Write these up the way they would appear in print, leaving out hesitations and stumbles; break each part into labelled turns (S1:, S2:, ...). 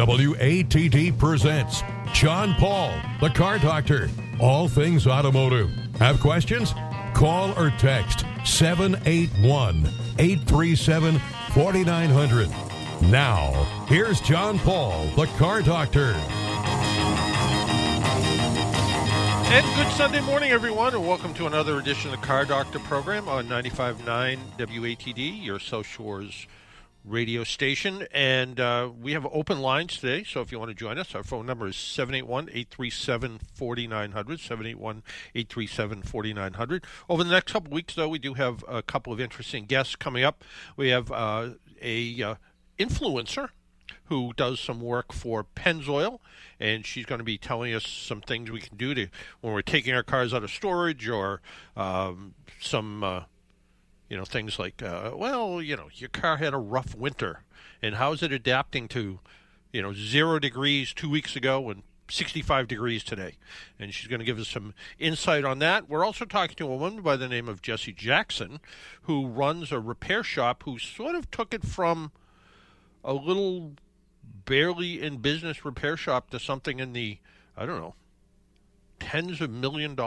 S1: WATD presents John Paul, the Car Doctor. All things automotive. Have questions? Call or text 781-837-4900. Now, here's John Paul, the Car Doctor.
S2: And good Sunday morning, everyone, and welcome to another edition of the Car Doctor program on 95.9 WATD, your South Shores radio station. And we have open lines today, so if you want to join us, our phone number is 781-837-4900, 781-837-4900. Over the next couple of weeks, though, we do have a couple of interesting guests coming up. We have a influencer who does some work for Pennzoil, and she's going to be telling us some things we can do to when we're taking our cars out of storage, or some things like, your car had a rough winter, and how's it adapting to, 0 degrees 2 weeks ago and 65 degrees today. And she's going to give us some insight on that. We're also talking to a woman by the name of Jessie Jackson, who runs a repair shop, who sort of took it from a little barely in business repair shop to something in the, tens of $millions.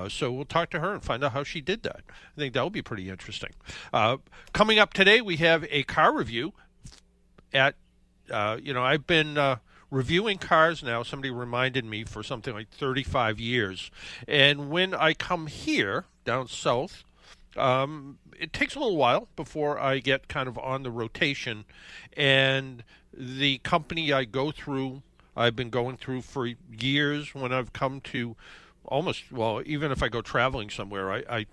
S2: So we'll talk to her and find out how she did that. I think that will be pretty interesting. Coming up today, we have a car review at, I've been reviewing cars now. Somebody reminded me for something like 35 years. And when I come here down south, it takes a little while before I get kind of on the rotation. And the company I've been going through for years when I've come to even if I go traveling somewhere, I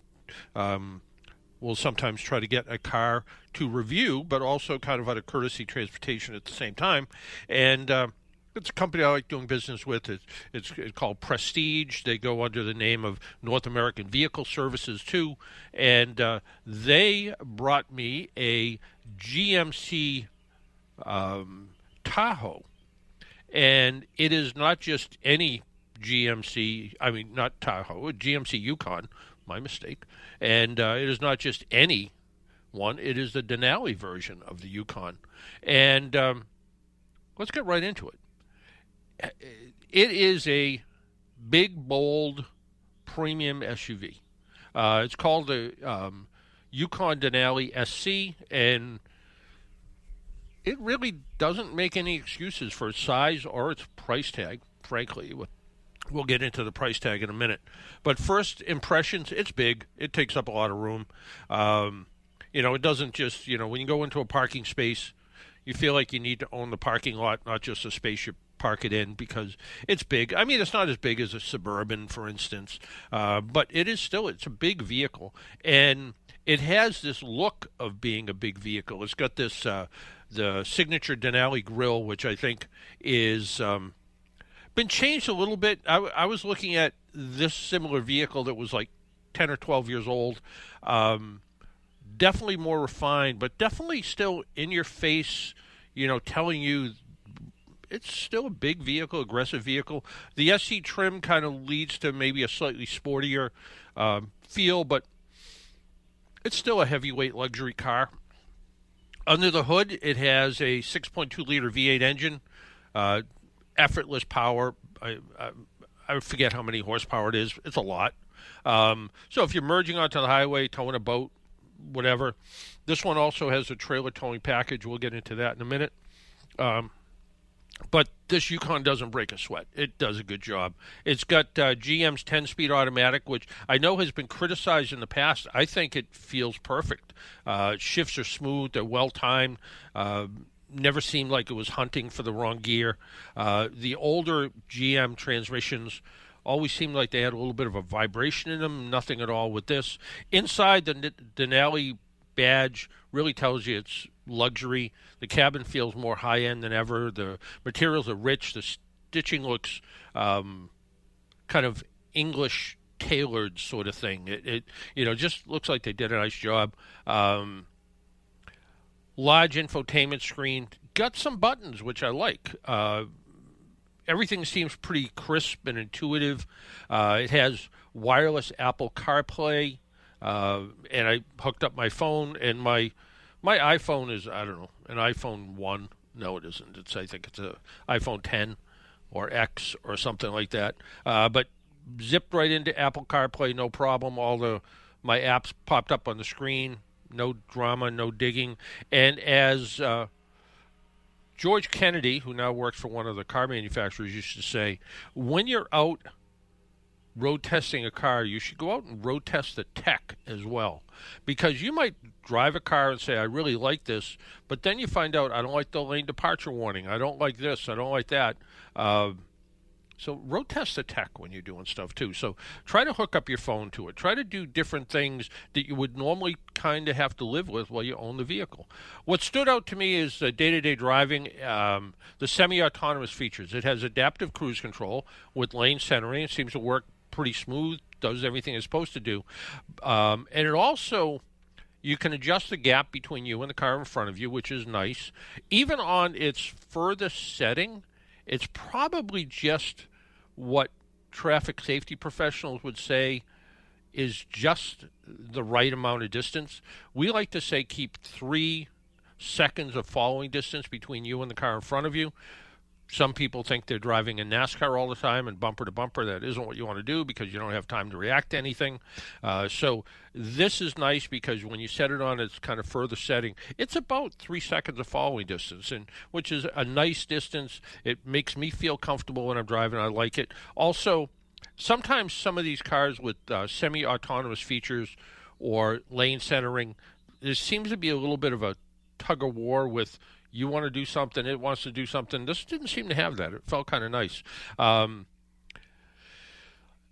S2: will sometimes try to get a car to review, but also kind of out of courtesy transportation at the same time. And it's a company I like doing business with. It's called Prestige. They go under the name of North American Vehicle Services, too. And they brought me a GMC Tahoe. And it is not just any not Tahoe, a GMC Yukon, my mistake. And it is not just any one, it is the Denali version of the Yukon. And let's get right into it. It is a big, bold, premium SUV. It's called the Yukon Denali SC, and it really doesn't make any excuses for its size or its price tag, frankly. We'll get into the price tag in a minute. But first impressions, it's big. It takes up a lot of room. It doesn't just, when you go into a parking space, you feel like you need to own the parking lot, not just a space you park it in, because it's big. I mean, it's not as big as a Suburban, for instance, but it's a big vehicle. And it has this look of being a big vehicle. It's got this, the signature Denali grille, which I think is been changed a little bit. I was looking at this similar vehicle that was like 10 or 12 years old. Definitely more refined, but definitely still in your face, telling you it's still a big vehicle, aggressive vehicle. The SC trim kind of leads to maybe a slightly sportier feel, but it's still a heavyweight luxury car. Under the hood, it has a 6.2-liter V8 engine, effortless power. I forget how many horsepower it is. It's a lot. So if you're merging onto the highway, towing a boat, whatever. This one also has a trailer towing package. We'll get into that in a minute. But this Yukon doesn't break a sweat. It does a good job. It's got GM's 10-speed automatic, which I know has been criticized in the past. I think it feels perfect. Shifts are smooth. They're well-timed. Never seemed like it was hunting for the wrong gear. The older GM transmissions always seemed like they had a little bit of a vibration in them. Nothing at all with this. Inside, the Denali badge really tells you it's luxury. The cabin feels more high-end than ever. The materials are rich. The stitching looks kind of English tailored sort of thing. It just looks like they did a nice job. Large infotainment screen. Got some buttons, which I like. Everything seems pretty crisp and intuitive. It has wireless Apple CarPlay, and I hooked up my phone, and my iPhone is, an iPhone 1. No, it isn't. I think it's a iPhone 10 or X or something like that. But zipped right into Apple CarPlay, no problem. My apps popped up on the screen. No drama, no digging. And as George Kennedy, who now works for one of the car manufacturers, used to say, when you're out road testing a car, you should go out and road test the tech as well. Because you might drive a car and say, I really like this, but then you find out, I don't like the lane departure warning. I don't like this. I don't like that. So road test the tech when you're doing stuff too. So try to hook up your phone to it. Try to do different things that you would normally kind of have to live with while you own the vehicle. What stood out to me is day-to-day driving, the semi-autonomous features. It has adaptive cruise control with lane centering. It seems to work pretty smooth, does everything it's supposed to do. And it also, you can adjust the gap between you and the car in front of you, which is nice. Even on its furthest setting, it's probably just what traffic safety professionals would say is just the right amount of distance. We like to say keep 3 seconds of following distance between you and the car in front of you. Some people think they're driving in NASCAR all the time and bumper to bumper. That isn't what you want to do because you don't have time to react to anything. So this is nice because when you set it on its kind of further setting, it's about 3 seconds of following distance, and which is a nice distance. It makes me feel comfortable when I'm driving. I like it. Also, sometimes some of these cars with semi-autonomous features or lane centering, there seems to be a little bit of a tug of war with you want to do something, it wants to do something. This didn't seem to have that. It felt kind of nice.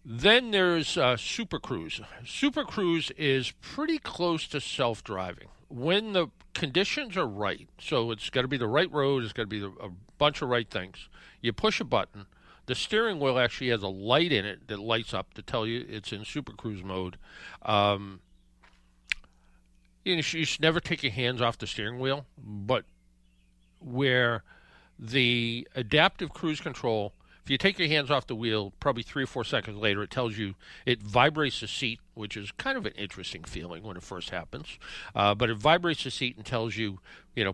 S2: Then there's Super Cruise. Super Cruise is pretty close to self-driving when the conditions are right. So it's got to be the right road. It's got to be a bunch of right things. You push a button. The steering wheel actually has a light in it that lights up to tell you it's in Super Cruise mode. You should never take your hands off the steering wheel, but where the adaptive cruise control, if you take your hands off the wheel, probably 3 or 4 seconds later, it tells you, it vibrates the seat, which is kind of an interesting feeling when it first happens. But it vibrates the seat and tells you,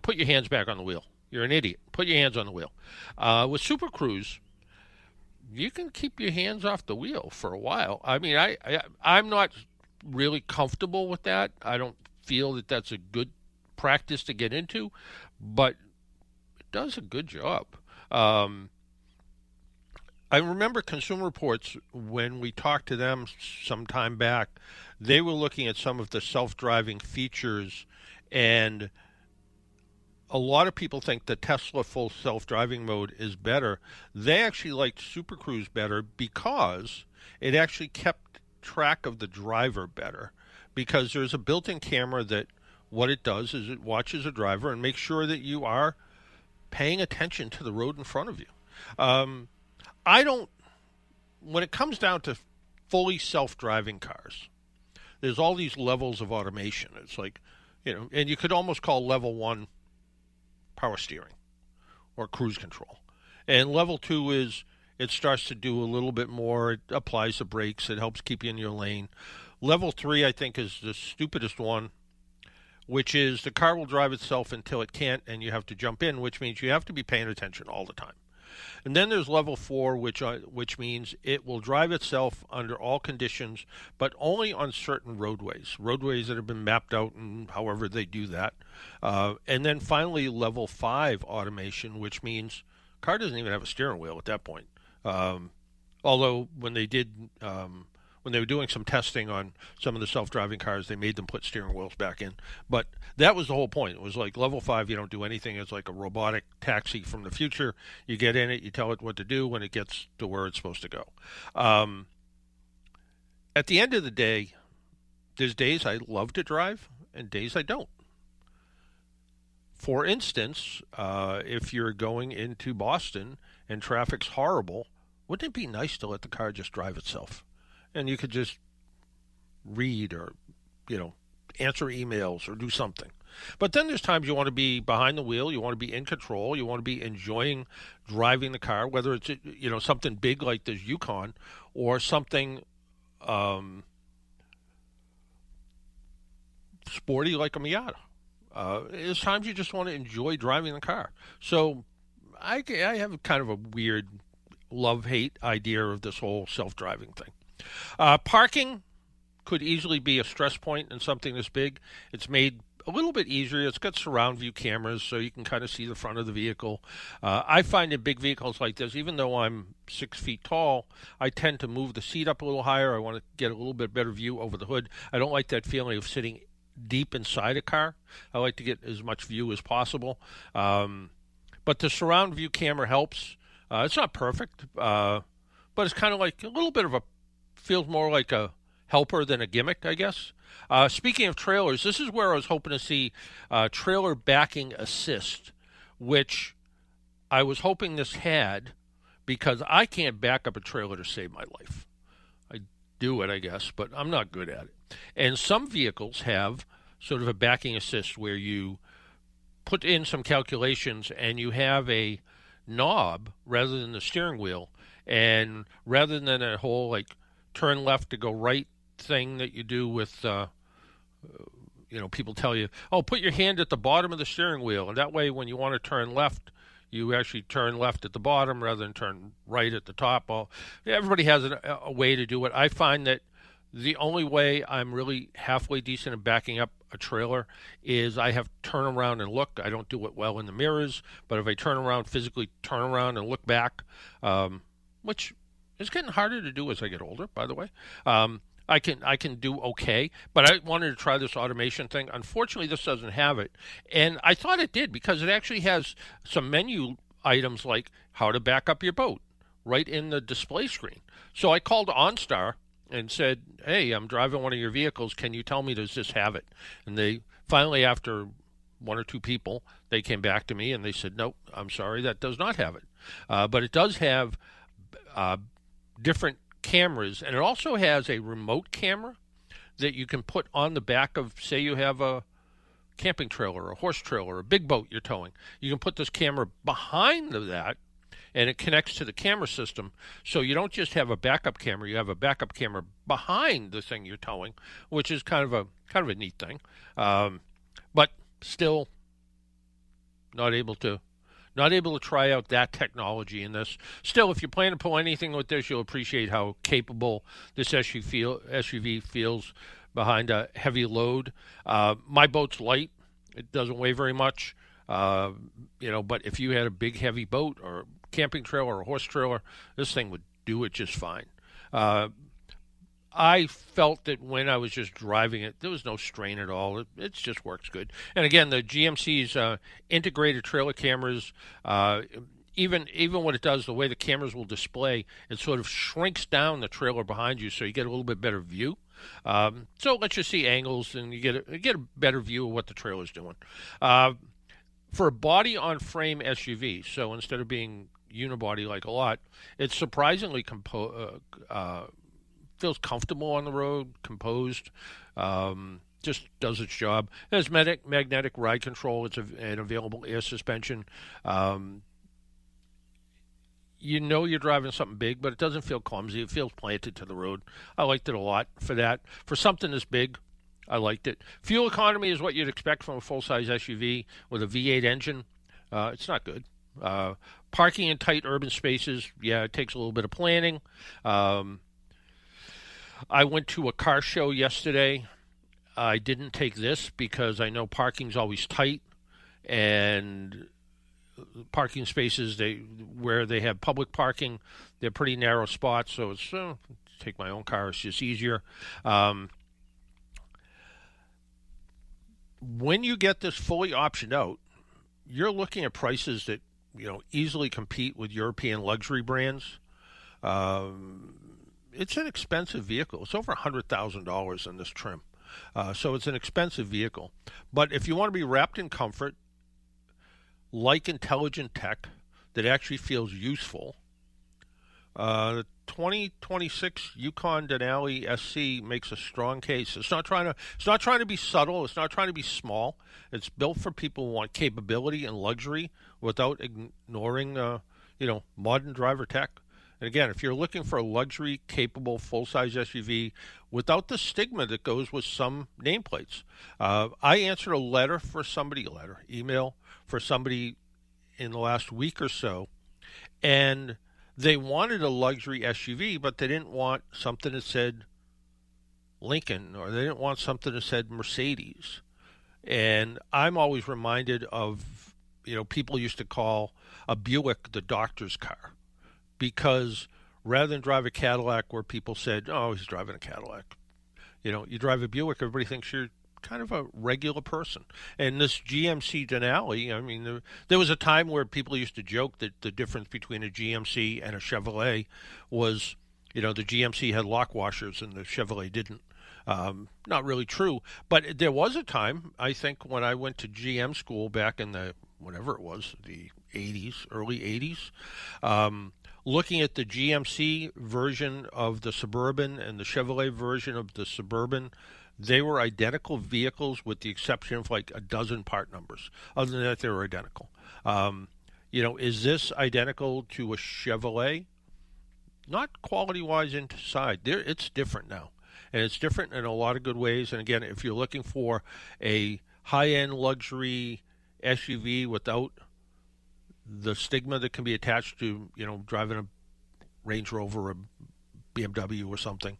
S2: put your hands back on the wheel. You're an idiot. Put your hands on the wheel. With Super Cruise, you can keep your hands off the wheel for a while. I mean, I'm not really comfortable with that. I don't feel that that's a good practice to get into, but does a good job. I remember Consumer Reports, when we talked to them some time back, they were looking at some of the self-driving features, and a lot of people think the Tesla full self-driving mode is better. They actually liked Super Cruise better because it actually kept track of the driver better, because there's a built-in camera that what it does is it watches a driver and makes sure that you are paying attention to the road in front of you. When it comes down to fully self-driving cars, there's all these levels of automation. It's like, and you could almost call level 1 power steering or cruise control. And level 2 is it starts to do a little bit more. It applies the brakes. It helps keep you in your lane. Level 3, I think, is the stupidest one, which is the car will drive itself until it can't, and you have to jump in, which means you have to be paying attention all the time. And then there's level 4, which means it will drive itself under all conditions, but only on certain roadways that have been mapped out, and however they do that. And then finally, level 5 automation, which means car doesn't even have a steering wheel at that point. Although when they were doing some testing on some of the self-driving cars, they made them put steering wheels back in. But that was the whole point. It was like level 5, you don't do anything. It's like a robotic taxi from the future. You get in it, you tell it what to do when it gets to where it's supposed to go. At the end of the day, there's days I love to drive and days I don't. For instance, if you're going into Boston and traffic's horrible, wouldn't it be nice to let the car just drive itself? And you could just read or, answer emails or do something. But then there's times you want to be behind the wheel, you want to be in control, you want to be enjoying driving the car, whether it's, something big like this Yukon or something sporty like a Miata. There's times you just want to enjoy driving the car. So I have kind of a weird love-hate idea of this whole self-driving thing. Parking could easily be a stress point in something this big. It's made a little bit easier. It's got surround view cameras, so you can kind of see the front of the vehicle. I find in big vehicles like this, even though I'm 6 feet tall, I tend to move the seat up a little higher. I want to get a little bit better view over the hood. I don't like that feeling of sitting deep inside a car. I like to get as much view as possible. But the surround view camera helps. It's not perfect, but it's kind of like a little bit of a, feels more like a helper than a gimmick, I guess. Speaking of trailers, this is where I was hoping to see trailer backing assist, which I was hoping this had, because I can't back up a trailer to save my life. I do it, I guess, but I'm not good at it. And some vehicles have sort of a backing assist where you put in some calculations and you have a knob rather than the steering wheel, and rather than a whole like turn left to go right thing that you do with people tell you, oh, put your hand at the bottom of the steering wheel, and that way when you want to turn left, you actually turn left at the bottom rather than turn right at the top. Well, everybody has a way to do it. I find that the only way I'm really halfway decent at backing up a trailer is I have to turn around and look. I don't do it well in the mirrors, but if I turn around, physically turn around and look back, which is getting harder to do as I get older, by the way, I can do okay, but I wanted to try this automation thing. Unfortunately, this doesn't have it, and I thought it did because it actually has some menu items like how to back up your boat right in the display screen. So I called OnStar and said, hey, I'm driving one of your vehicles. Can you tell me, does this have it? And they finally, after one or two people, they came back to me and they said, nope, I'm sorry, that does not have it. But it does have different cameras, and it also has a remote camera that you can put on the back of, say you have a camping trailer, a horse trailer, a big boat you're towing. You can put this camera behind that, and it connects to the camera system. So you don't just have a backup camera, you have a backup camera behind the thing you're towing, which is kind of a neat thing. But still not able to try out that technology in this. Still, if you plan to pull anything with this, you'll appreciate how capable this SUV feels behind a heavy load. My boat's light. It doesn't weigh very much. But if you had a big, heavy boat or camping trailer or horse trailer, this thing would do it just fine. I felt that when I was just driving it, there was no strain at all. It just works good. And again, the GMC's integrated trailer cameras, even what it does, the way the cameras will display, it sort of shrinks down the trailer behind you, so you get a little bit better view. So it lets you see angles, and you get a better view of what the trailer's doing. For a body-on-frame SUV, so instead of being unibody like a lot, it's surprisingly feels comfortable on the road, composed, just does its job. It has magnetic ride control. It's an available air suspension. You're driving something big, but it doesn't feel clumsy. It feels planted to the road. I liked it a lot for that. For something this big, I liked it. Fuel economy is what you'd expect from a full-size SUV with a V8 engine. It's not good. Parking in tight urban spaces, yeah, it takes a little bit of planning. I went to a car show yesterday. I didn't take this because I know parking's always tight, and parking spaces where they have public parking, they're pretty narrow spots, so it's take my own car, it's just easier. When you get this fully optioned out, you're looking at prices that easily compete with European luxury brands. It's an expensive vehicle. It's over $100,000 in this trim. So it's an expensive vehicle. But if you want to be wrapped in comfort, like intelligent tech that actually feels useful, the 2026 Yukon Denali SC makes a strong case. It's not trying to be subtle. It's not trying to be small. It's built for people who want capability and luxury without ignoring modern driver tech. And again, if you're looking for a luxury capable full-size SUV without the stigma that goes with some nameplates, I answered email for somebody in the last week or so, and they wanted a luxury SUV, but they didn't want something that said Lincoln, or they didn't want something that said Mercedes. And I'm always reminded of, people used to call a Buick the doctor's car, because rather than drive a Cadillac where people said, oh, he's driving a Cadillac, you drive a Buick, everybody thinks you're kind of a regular person. And this GMC Denali, I mean, there was a time where people used to joke that the difference between a GMC and a Chevrolet was, the GMC had lock washers and the Chevrolet didn't. Not really true, but there was a time, I think, when I went to GM school back in the, whatever it was, the 80s, early 80s, looking at the GMC version of the Suburban and the Chevrolet version of the Suburban, they were identical vehicles with the exception of like a dozen part numbers. Other than that, they were identical. Is this identical to a Chevrolet? Not quality-wise inside. It's different now. And it's different in a lot of good ways. And again, if you're looking for a high-end luxury SUV without the stigma that can be attached to, driving a Range Rover or BMW or something,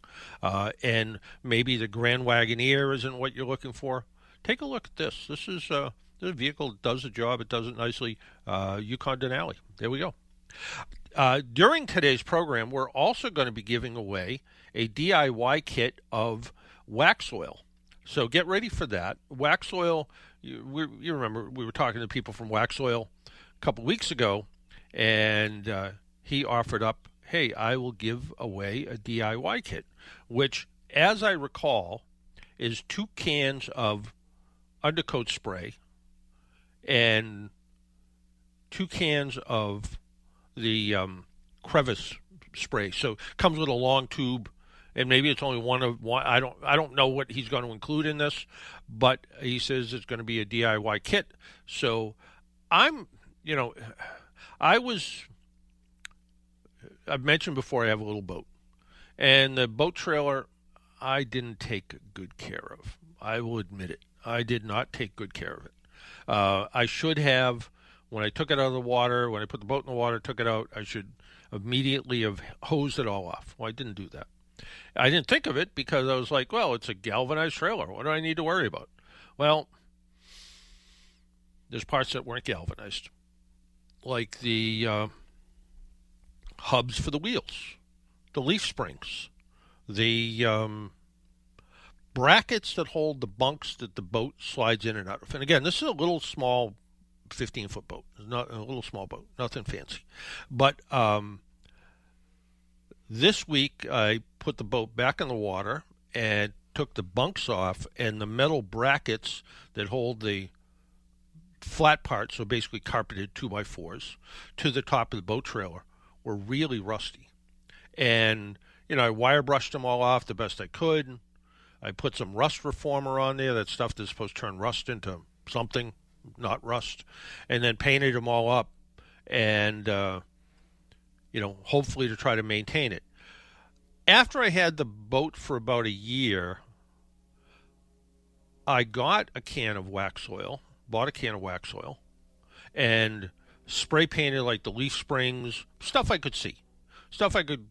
S2: and maybe the Grand Wagoneer isn't what you're looking for, take a look at this. This is a vehicle that does the job. It does it nicely. Yukon Denali. There we go. During today's program, we're also going to be giving away a DIY kit of Waxoyl. So get ready for that. Waxoyl, you remember we were talking to people from Waxoyl a couple weeks ago, and he offered up, hey, I will give away a DIY kit, which, as I recall, is 2 cans of undercoat spray and 2 cans of the crevice spray. So it comes with a long tube, and maybe it's only one. I don't know what he's going to include in this, but he says it's going to be a DIY kit. So I've mentioned before I have a little boat, and the boat trailer I didn't take good care of. I will admit it. I did not take good care of it. I should have. When I took it out of the water, when I put the boat in the water, took it out, I should immediately have hosed it all off. Well, I didn't do that. I didn't think of it because I was like, well, it's a galvanized trailer. What do I need to worry about? Well, there's parts that weren't galvanized, like the hubs for the wheels, the leaf springs, the brackets that hold the bunks that the boat slides in and out of. And again, this is a little small 15-foot boat. It's not a little small boat, nothing fancy. But this week I put the boat back in the water and took the bunks off, and the metal brackets that hold the flat parts, so basically carpeted 2x4s, to the top of the boat trailer were really rusty. And, I wire brushed them all off the best I could. I put some rust reformer on there, that stuff that's supposed to turn rust into something, not rust, and then painted them all up, and hopefully to try to maintain it. After I had the boat for about a year, I bought a can of Waxoyl, and spray painted like the leaf springs, stuff I could see, stuff I could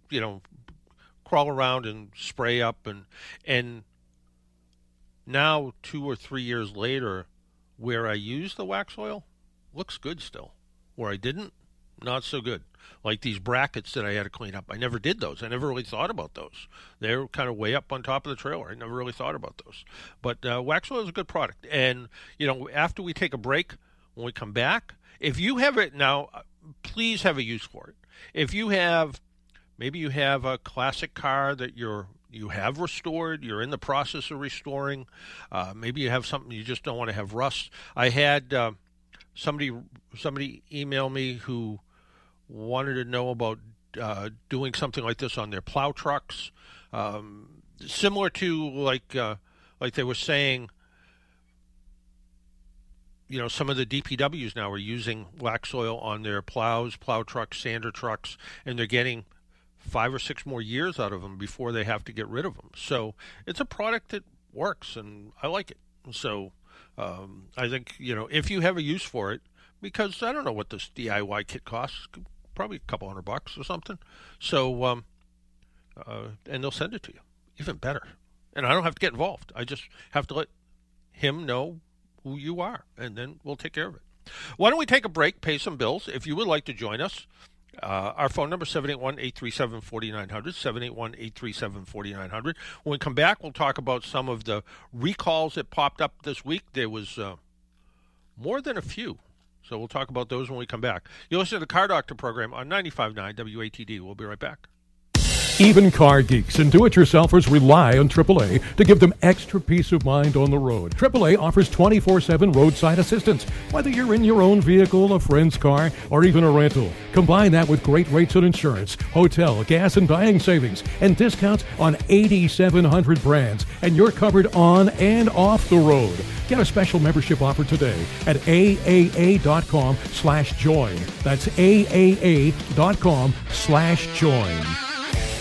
S2: crawl around and spray up, and now 2 or 3 years later, where I used the Waxoyl, looks good still. Where I didn't, not so good. Like these brackets that I had to clean up. I never did those. I never really thought about those. They're kind of way up on top of the trailer. I never really thought about those. But Waxoyl is a good product. And, after we take a break, when we come back, if you have it now, please have a use for it. If you have, maybe you have a classic car that you have restored, you're in the process of restoring, maybe you have something you just don't want to have rust. I had somebody email me who wanted to know about doing something like this on their plow trucks, similar to like they were saying, some of the DPWs now are using Waxoyl on their plows, plow trucks, sander trucks, and they're getting 5 or 6 more years out of them before they have to get rid of them. So it's a product that works, and I like it. So I think, if you have a use for it, because I don't know what this DIY kit costs, probably a couple $100 or something. So, and they'll send it to you, even better. And I don't have to get involved. I just have to let him know who you are, and then we'll take care of it. Why don't we take a break, pay some bills? If you would like to join us, our phone number is 781-837-4900, 781-837-4900. When we come back, we'll talk about some of the recalls that popped up this week. There was more than a few, so we'll talk about those when we come back. You listen to the Car Doctor program on 95.9 WATD. We'll be right back.
S1: Even car geeks and do-it-yourselfers rely on AAA to give them extra peace of mind on the road. AAA offers 24/7 roadside assistance, whether you're in your own vehicle, a friend's car, or even a rental. Combine that with great rates on insurance, hotel, gas, and dining savings, and discounts on 8,700 brands, and you're covered on and off the road. Get a special membership offer today at aaa.com/join. That's aaa.com/join.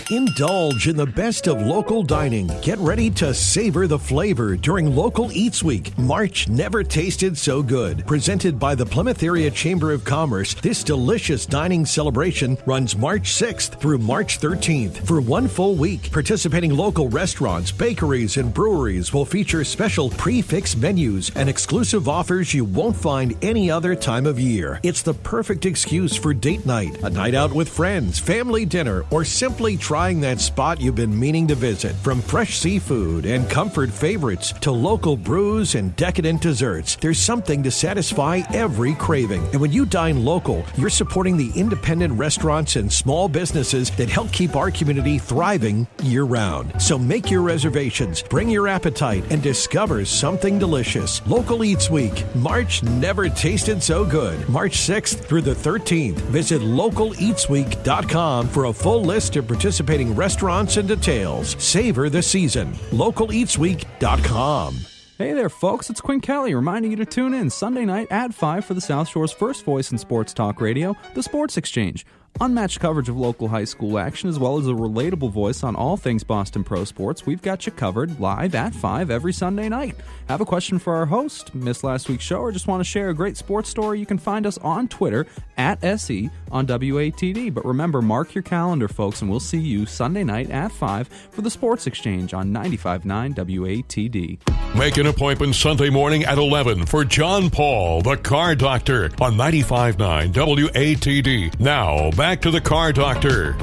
S3: Indulge in the best of local dining. Get ready to savor the flavor during Local Eats Week. March never tasted so good. Presented by the Plymouth Area Chamber of Commerce, this delicious dining celebration runs March 6th through March 13th. For one full week, participating local restaurants, bakeries, and breweries will feature special prix-fixe menus and exclusive offers you won't find any other time of year. It's the perfect excuse for date night, a night out with friends, family dinner, or simply trying that spot you've been meaning to visit. From fresh seafood and comfort favorites to local brews and decadent desserts, there's something to satisfy every craving. And when you dine local, you're supporting the independent restaurants and small businesses that help keep our community thriving year-round. So make your reservations, bring your appetite, and discover something delicious. Local Eats Week. March never tasted so good. March 6th through the 13th. Visit localeatsweek.com for a full list of participating restaurants and details. Savor the season. localeatsweek.com.
S4: Hey there, folks. It's Quinn Kelly reminding you to tune in Sunday night at 5 for the South Shore's first voice in sports talk radio, The Sports Exchange. Unmatched coverage of local high school action, as well as a relatable voice on all things Boston Pro Sports. We've got you covered live at 5 every Sunday night. Have a question for our host, missed last week's show, or just want to share a great sports story? You can find us on Twitter at SE on WATD. But remember, mark your calendar, folks, and we'll see you Sunday night at 5 for the Sports Exchange on 95.9 WATD.
S1: Make an appointment Sunday morning at 11 for John Paul, the Car Doctor, on 95.9 WATD. Now, back to the Car Doctor.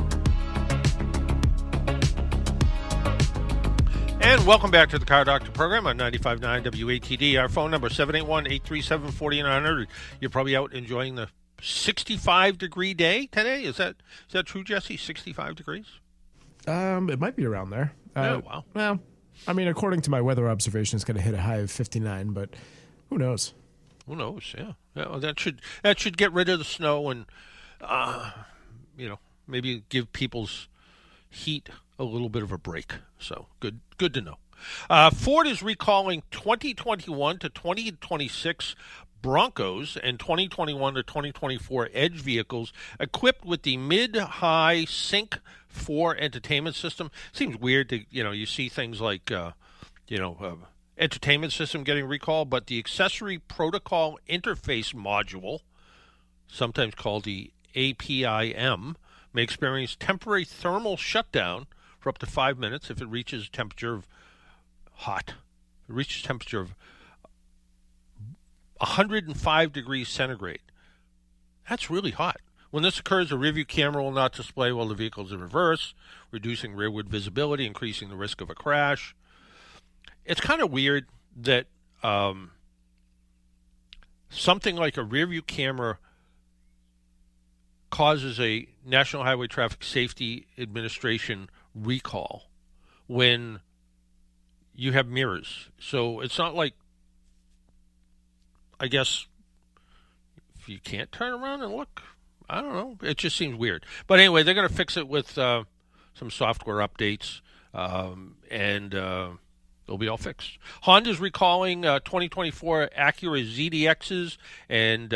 S2: And welcome back to the Car Doctor program on 95.9 WATD. Our phone number, 781-837-4900. You're probably out enjoying the 65-degree day today. Is that true, Jesse? 65 degrees?
S5: It might be around there.
S2: Oh, wow.
S5: Well, I mean, according to my weather observation, it's going to hit a high of 59, but who knows?
S2: Who knows? Yeah. Well, that should get rid of the snow and maybe give people's heat a little bit of a break. So good to know. Ford is recalling 2021 to 2026 Broncos and 2021 to 2024 Edge vehicles equipped with the mid-high Sync 4 entertainment system. Seems weird to, you see things like, entertainment system getting recalled, but the accessory protocol interface module, sometimes called the APIM, may experience temporary thermal shutdown for up to 5 minutes if it reaches a temperature of 105 degrees centigrade. That's really hot. When this occurs, a rearview camera will not display while the vehicle is in reverse, reducing rearward visibility, increasing the risk of a crash. It's kind of weird that something like a rearview camera causes a National Highway Traffic Safety Administration recall when you have mirrors. So it's not like, I guess, if you can't turn around and look, I don't know. It just seems weird. But anyway, they're going to fix it with some software updates, and it'll be all fixed. Honda's recalling 2024 Acura ZDXs and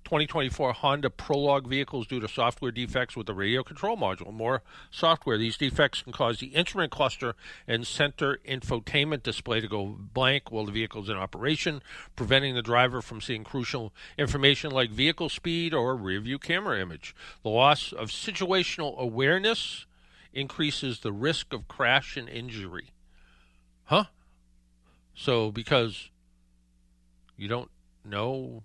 S2: 2024 Honda Prologue vehicles due to software defects with the radio control module. More software. These defects can cause the instrument cluster and center infotainment display to go blank while the vehicle is in operation, preventing the driver from seeing crucial information like vehicle speed or rear view camera image. The loss of situational awareness increases the risk of crash and injury. Huh? So because you don't know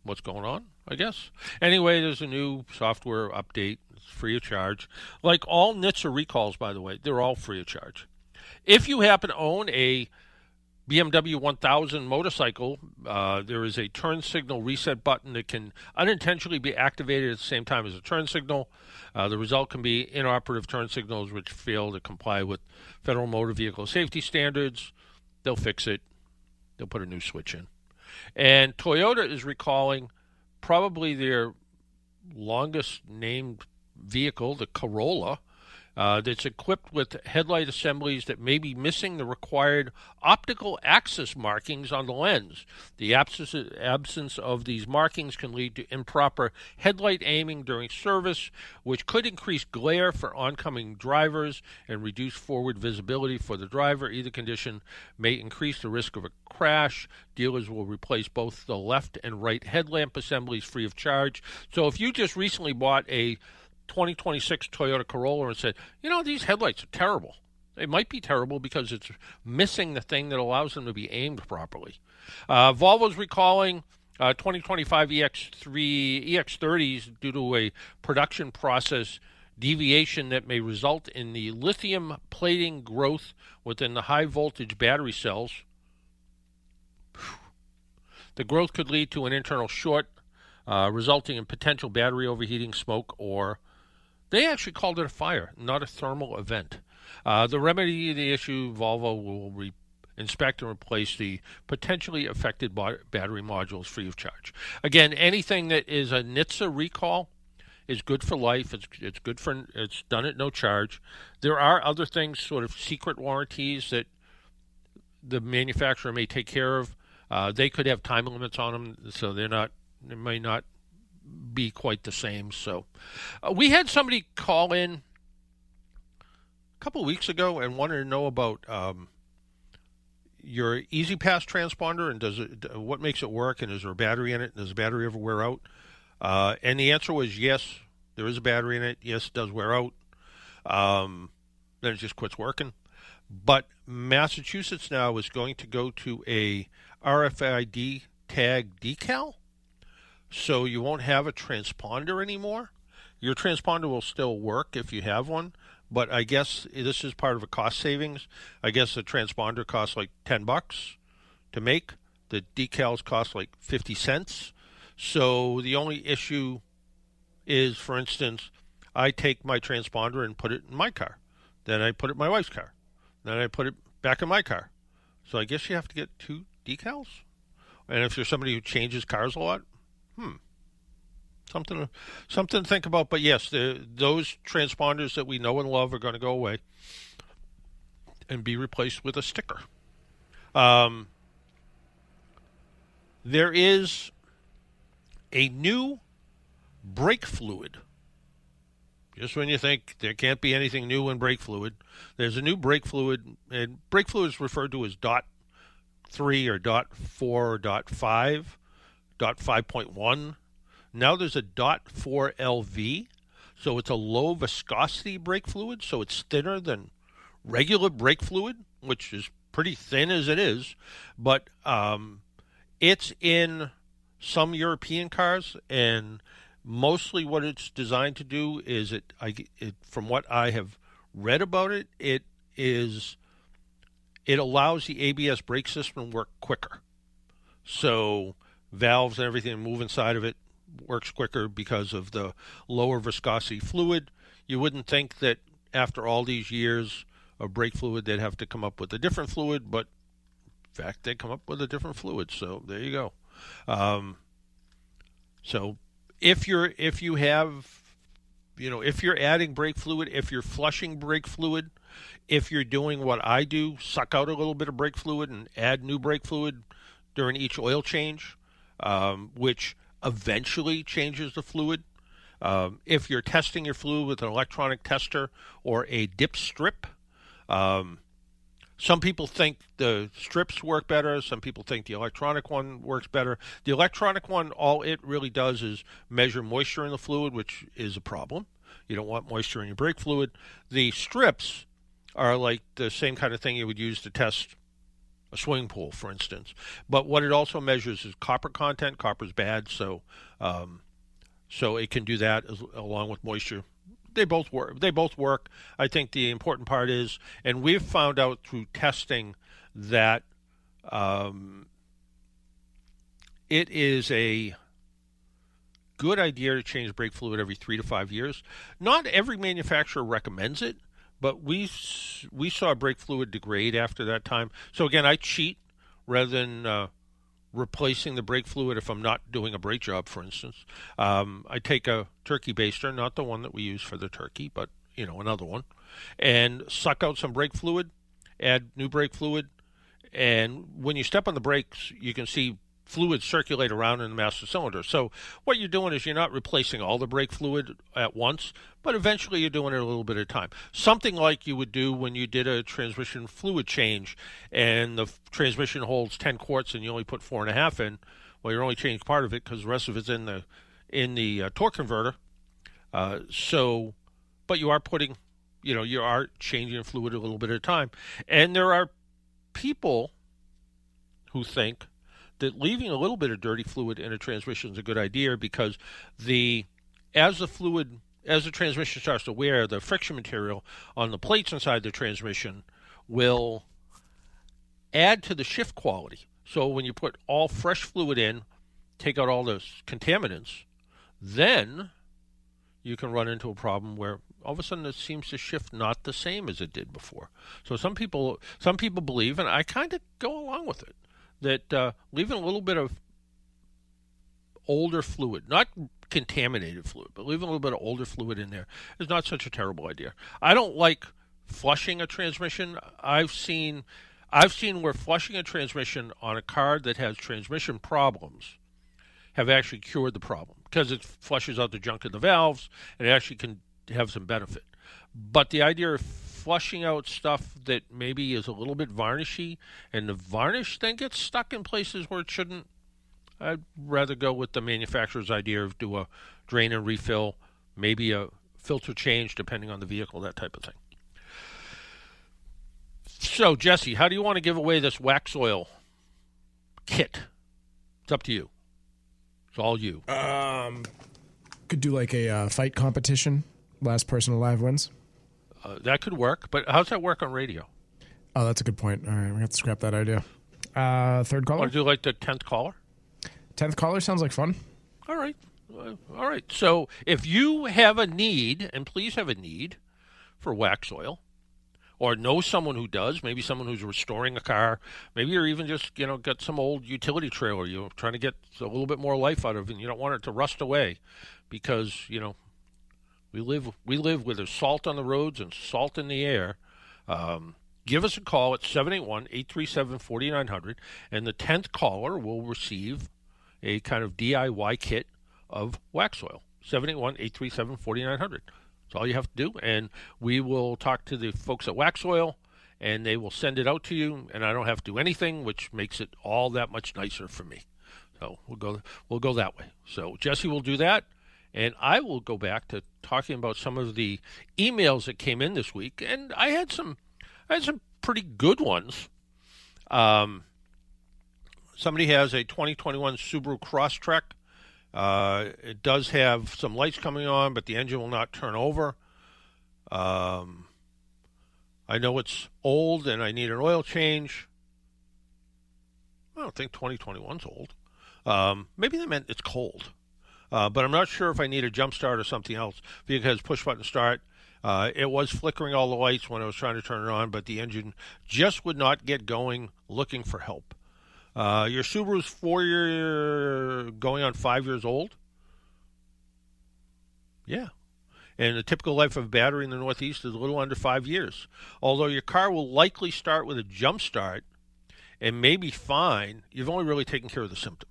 S2: what's going on, I guess. Anyway, there's a new software update. It's free of charge. Like all NHTSA recalls, by the way, they're all free of charge. If you happen to own a BMW 1000 motorcycle, there is a turn signal reset button that can unintentionally be activated at the same time as a turn signal. The result can be inoperative turn signals which fail to comply with federal motor vehicle safety standards. They'll fix it. They'll put a new switch in. And Toyota is recalling probably their longest named vehicle, the Corolla, that's equipped with headlight assemblies that may be missing the required optical axis markings on the lens. The absence of these markings can lead to improper headlight aiming during service, which could increase glare for oncoming drivers and reduce forward visibility for the driver. Either condition may increase the risk of a crash. Dealers will replace both the left and right headlamp assemblies free of charge. So if you just recently bought a 2026 Toyota Corolla and said, these headlights are terrible. They might be terrible because it's missing the thing that allows them to be aimed properly. Volvo's recalling 2025 EX30s due to a production process deviation that may result in the lithium plating growth within the high voltage battery cells. The growth could lead to an internal short, resulting in potential battery overheating, smoke, or they actually called it a fire, not a thermal event. The remedy to the issue, Volvo will inspect and replace the potentially affected battery modules free of charge. Again, anything that is a NHTSA recall is good for life. It's good for, it's done at no charge. There are other things, sort of secret warranties that the manufacturer may take care of. They could have time limits on them, so they may not be quite the same. So we had somebody call in a couple of weeks ago and wanted to know about your Easy Pass transponder and what makes it work, and is there a battery in it, and does the battery ever wear out? And the answer was yes, there is a battery in it. Yes, it does wear out. Then it just quits working. But Massachusetts now is going to go to a RFID tag decal, so you won't have a transponder anymore. Your transponder will still work if you have one, but I guess this is part of a cost savings. I guess the transponder costs like $10 to make. The decals cost like 50 cents. So the only issue is, for instance, I take my transponder and put it in my car. Then I put it in my wife's car. Then I put it back in my car. So I guess you have to get two decals. And if you're somebody who changes cars a lot, something to think about. But yes, those transponders that we know and love are going to go away and be replaced with a sticker. There is a new brake fluid. Just when you think there can't be anything new in brake fluid, there's a new brake fluid, and brake fluid is referred to as .3 or .4 or .5, .5.1. Now there's a .4 LV, so it's a low viscosity brake fluid, so it's thinner than regular brake fluid, which is pretty thin as it is, but it's in some European cars, and mostly what it's designed to do is from what I have read about it, it allows the ABS brake system to work quicker. So valves and everything move inside of it works quicker because of the lower viscosity fluid. You wouldn't think that after all these years of brake fluid they'd have to come up with a different fluid, but in fact they come up with a different fluid. So there you go. So if you're adding brake fluid, if you're flushing brake fluid, if you're doing what I do, suck out a little bit of brake fluid and add new brake fluid during each oil change, which eventually changes the fluid. If you're testing your fluid with an electronic tester or a dip strip, some people think the strips work better. Some people think the electronic one works better. The electronic one, all it really does is measure moisture in the fluid, which is a problem. You don't want moisture in your brake fluid. The strips are like the same kind of thing you would use to test a swimming pool, for instance. But what it also measures is copper content. Copper's bad, so it can do that along with moisture. They both work. I think the important part is, and we've found out through testing that it is a good idea to change brake fluid every 3 to 5 years. Not every manufacturer recommends it, but we saw brake fluid degrade after that time. So again, I cheat rather than replacing the brake fluid if I'm not doing a brake job, for instance. I take a turkey baster, not the one that we use for the turkey, but another one, and suck out some brake fluid, add new brake fluid, and when you step on the brakes, you can see fluid circulate around in the master cylinder. So what you're doing is you're not replacing all the brake fluid at once, but eventually you're doing it a little bit at a time. Something like you would do when you did a transmission fluid change and the transmission holds 10 quarts and you only put 4.5 in. Well, you're only changing part of it because the rest of it's in the torque converter. But you are putting, you are changing fluid a little bit at a time. And there are people who think that leaving a little bit of dirty fluid in a transmission is a good idea because as the transmission starts to wear, the friction material on the plates inside the transmission will add to the shift quality. So when you put all fresh fluid in, take out all the contaminants, then you can run into a problem where all of a sudden it seems to shift not the same as it did before. So some people believe, and I kind of go along with it, that leaving a little bit of older fluid, not contaminated fluid, but leaving a little bit of older fluid in there is not such a terrible idea. I don't like flushing a transmission. I've seen where flushing a transmission on a car that has transmission problems have actually cured the problem because it flushes out the junk in the valves and it actually can have some benefit. But the idea of flushing out stuff that maybe is a little bit varnishy and the varnish then gets stuck in places where it shouldn't, I'd rather go with the manufacturer's idea of do a drain and refill, maybe a filter change depending on the vehicle, that type of thing. So, Jesse, how do you want to give away this Waxoyl kit? It's up to you. It's all you.
S5: Could do like a fight competition. Last person alive wins.
S2: That could work, but how's that work on radio?
S5: Oh, that's a good point. All right, we have to scrap that idea. Third caller?
S2: Want to do like the 10th caller?
S5: 10th caller sounds like fun.
S2: All right. All right. So if you have a need, and please have a need for Waxoyl, or know someone who does, maybe someone who's restoring a car, maybe you're even just, got some old utility trailer you're trying to get a little bit more life out of, and you don't want it to rust away because, we live where there's salt on the roads and salt in the air. Give us a call at 781-837-4900, and the 10th caller will receive a kind of DIY kit of Waxoyl. 781-837-4900. That's all you have to do, and we will talk to the folks at Waxoyl, and they will send it out to you, and I don't have to do anything, which makes it all that much nicer for me. So we'll go that way. So Jesse will do that. And I will go back to talking about some of the emails that came in this week, and I had some pretty good ones. Somebody has a 2021 Subaru Crosstrek. It does have some lights coming on, but the engine will not turn over. I know it's old, and I need an oil change. I don't think 2021's old. Maybe they meant it's cold. But I'm not sure if I need a jump start or something else because push button start. It was flickering all the lights when I was trying to turn it on, but the engine just would not get going, looking for help. Your Subaru's going on 5 years old? Yeah. And the typical life of a battery in the Northeast is a little under 5 years. Although your car will likely start with a jump start and may be fine, you've only really taken care of the symptom,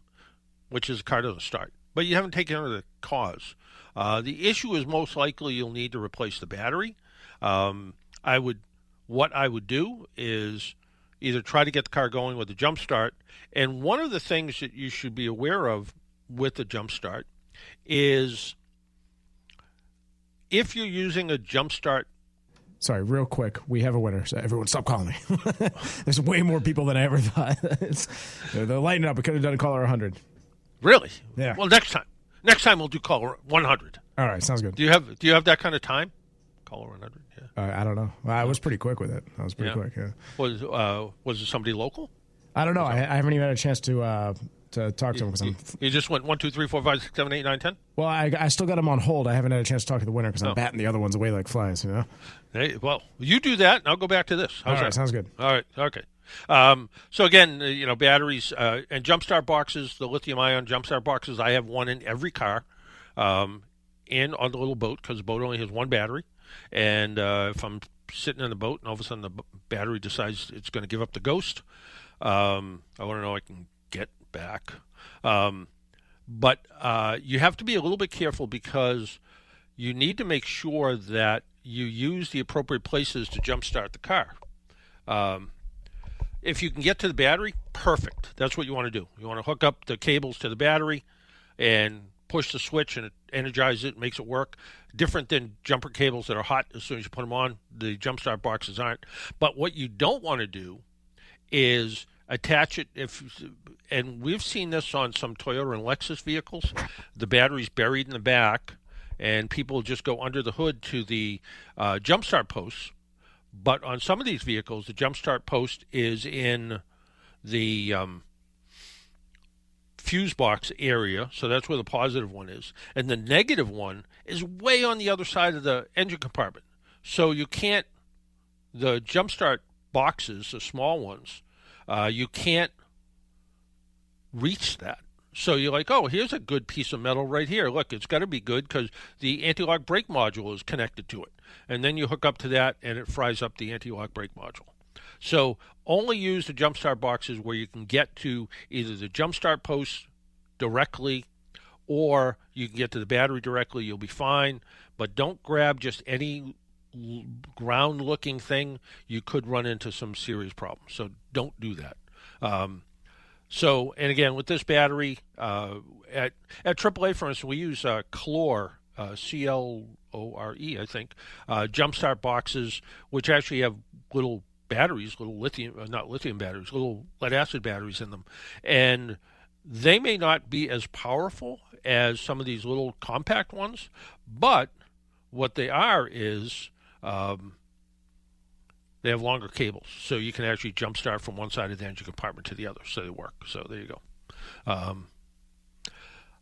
S2: which is the car doesn't start. but you haven't taken care of the cause. The issue is most likely you'll need to replace the battery. What I would do is either try to get the car going with a jump start, and one of the things that you should be aware of with the jump start is if you're using a jump start.
S5: Sorry, real quick. We have a winner, so everyone stop calling me. There's way more people than I ever thought. They're lighting up. We could have done a caller 100.
S2: Really?
S5: Yeah.
S2: Well, next time we'll do caller 100.
S5: All right, sounds good.
S2: Do you have that kind of time? Caller 100. Yeah.
S5: I don't know. I was pretty quick with it. I was pretty quick. Yeah.
S2: Was it somebody local?
S5: I don't know. I haven't even had a chance to talk to him because
S2: you just went 1, 2, 3, 4, 5, 6, 7, 8, 9, 10?
S5: Well, I still got him on hold. I haven't had a chance to talk to the winner because I'm batting the other ones away like flies. You know.
S2: Hey, well, you do that, and I'll go back to this. How's
S5: All right,
S2: that?
S5: sounds good.
S2: All right. Okay. So again, batteries and jump start boxes, the lithium-ion jump start boxes. I have one in every car, and on the little boat because the boat only has one battery. And if I'm sitting in the boat and all of a sudden the battery decides it's going to give up the ghost, I want to know I can get back. But you have to be a little bit careful because you need to make sure that you use the appropriate places to jumpstart the car. If you can get to the battery, perfect. That's what you want to do. You want to hook up the cables to the battery and push the switch and it energizes it, makes it work. Different than jumper cables that are hot as soon as you put them on. The jumpstart boxes aren't. But what you don't want to do is attach it and we've seen this on some Toyota and Lexus vehicles. The battery's buried in the back and people just go under the hood to the jumpstart posts. But on some of these vehicles, the jumpstart post is in the fuse box area, so that's where the positive one is. And the negative one is way on the other side of the engine compartment. So you can't, the jumpstart boxes, the small ones, you can't reach that. So you're like, oh, here's a good piece of metal right here. Look, it's got to be good because the anti-lock brake module is connected to it. And then you hook up to that, and it fries up the anti-lock brake module. So only use the jumpstart boxes where you can get to either the jumpstart post directly or you can get to the battery directly. You'll be fine. But don't grab just any ground-looking thing. You could run into some serious problems. So don't do that. So, and again, with this battery, at AAA, for instance, we use Clore, C-L-O-R-E, I think, jumpstart boxes, which actually have little batteries, little lithium, not lithium batteries, little lead-acid batteries in them. And they may not be as powerful as some of these little compact ones, but what they are is they have longer cables, so you can actually jumpstart from one side of the engine compartment to the other, so they work. So there you go. I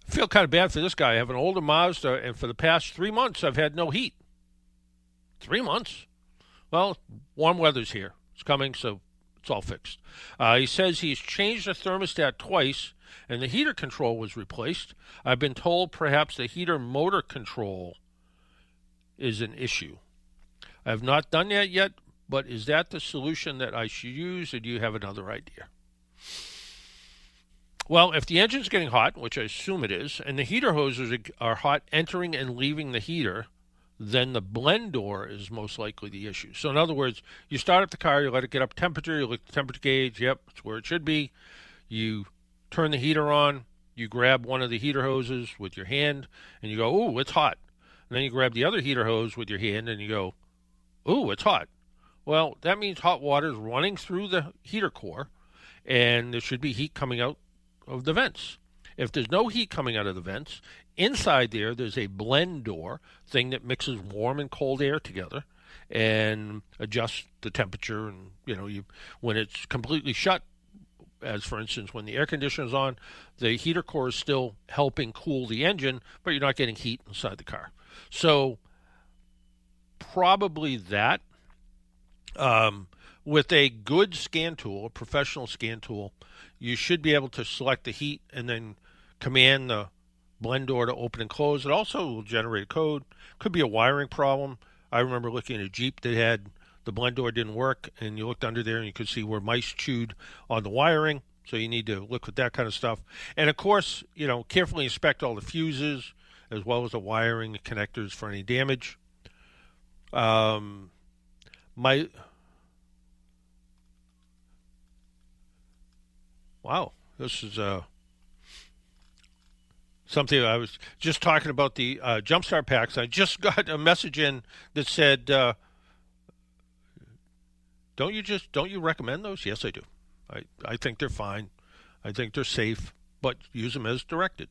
S2: feel kind of bad for this guy. I have an older Mazda, and for the past 3 months, I've had no heat. 3 months? Well, warm weather's here. It's coming, so it's all fixed. He says he's changed the thermostat twice, and the heater control was replaced. I've been told perhaps the heater motor control is an issue. I have not done that yet, but is that the solution that I should use, or do you have another idea? Well, if the engine's getting hot, which I assume it is, and the heater hoses are hot entering and leaving the heater, then the blend door is most likely the issue. So in other words, you start up the car, you let it get up temperature, you look at the temperature gauge, yep, it's where it should be. You turn the heater on, you grab one of the heater hoses with your hand, and you go, ooh, it's hot. And then you grab the other heater hose with your hand, and you go, ooh, it's hot. Well, that means hot water is running through the heater core, and there should be heat coming out of the vents. If there's no heat coming out of the vents, inside there's a blend door thing that mixes warm and cold air together and adjusts the temperature. And when it's completely shut, as for instance when the air conditioner is on, the heater core is still helping cool the engine, but you're not getting heat inside the car. So probably that. With a good scan tool, a professional scan tool, you should be able to select the heat and then command the blend door to open and close. It also will generate a code. Could be a wiring problem. I remember looking at a Jeep that had the blend door didn't work, and you looked under there and you could see where mice chewed on the wiring. So you need to look at that kind of stuff. And, of course, carefully inspect all the fuses as well as the wiring and connectors for any damage. Wow, this is something I was just talking about, the Jumpstart packs. I just got a message in that said, don't you recommend those? Yes, I do. I think they're fine. I think they're safe, but use them as directed.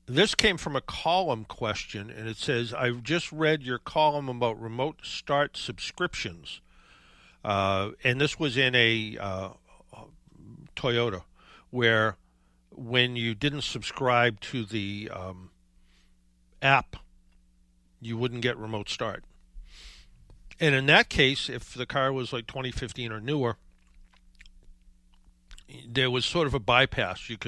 S2: This came from a column question, and it says, I've just read your column about remote start subscriptions. And this was in a Toyota, where when you didn't subscribe to the app, you wouldn't get remote start. And in that case, if the car was like 2015 or newer, there was sort of a bypass. You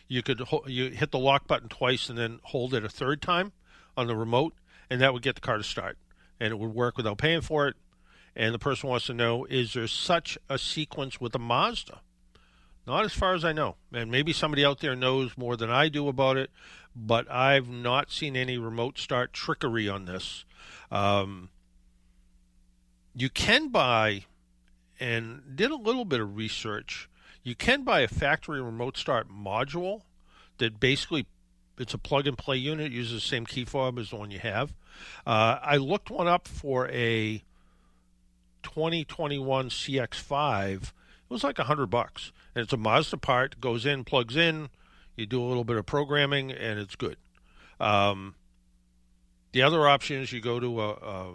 S2: hit the lock button twice and then hold it a third time on the remote, and that would get the car to start, and it would work without paying for it. And the person wants to know, is there such a sequence with a Mazda? Not as far as I know. And maybe somebody out there knows more than I do about it, but I've not seen any remote start trickery on this. You can buy, and did a little bit of research, you can buy a factory remote start module that basically, it's a plug-and-play unit. It uses the same key fob as the one you have. I looked one up for a 2021 CX-5. It was like $100, and it's a Mazda part. Goes in, plugs in. You do a little bit of programming, and it's good. The other option is you go to a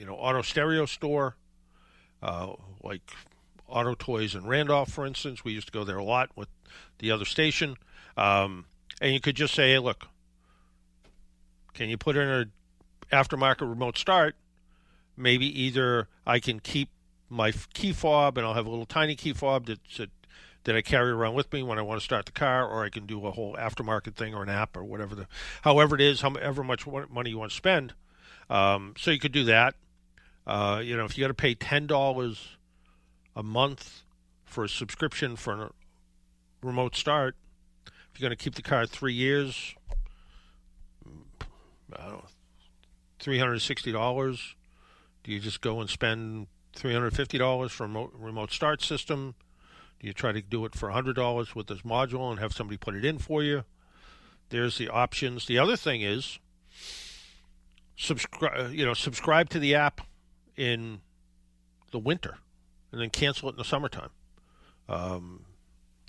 S2: auto stereo store, like Auto Toys in Randolph, for instance. We used to go there a lot with the other station, and you could just say, hey, look, can you put in an aftermarket remote start? Maybe either I can keep my key fob and I'll have a little tiny key fob that I carry around with me when I want to start the car, or I can do a whole aftermarket thing or an app or whatever, however it is, however much money you want to spend. So you could do that. If you got to pay $10 a month for a subscription for a remote start, if you're going to keep the car 3 years, I don't know, $360. Do you just go and spend $350 for a remote start system? Do you try to do it for $100 with this module and have somebody put it in for you? There's the options. The other thing is subscribe to the app in the winter and then cancel it in the summertime.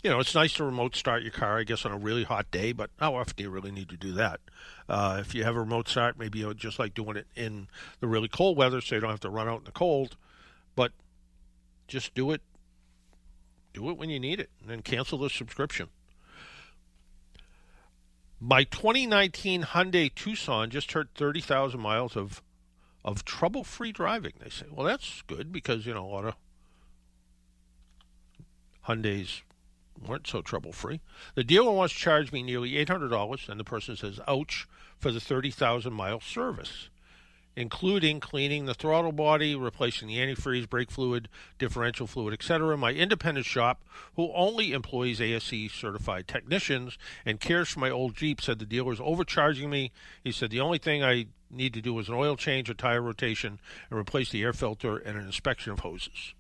S2: It's nice to remote start your car, I guess, on a really hot day, but how often do you really need to do that? If you have a remote start, maybe you just like doing it in the really cold weather so you don't have to run out in the cold, but just do it when you need it, and then cancel the subscription. My 2019 Hyundai Tucson just turned 30,000 miles of trouble-free driving. They say, well, that's good because, a lot of Hyundais weren't so trouble-free. The dealer wants to charge me nearly $800, and the person says, ouch, for the 30,000-mile service, including cleaning the throttle body, replacing the antifreeze, brake fluid, differential fluid, etc. My independent shop, who only employs ASE-certified technicians and cares for my old Jeep, said the dealer is overcharging me. He said the only thing I need to do is an oil change, a tire rotation, and replace the air filter and an inspection of hoses.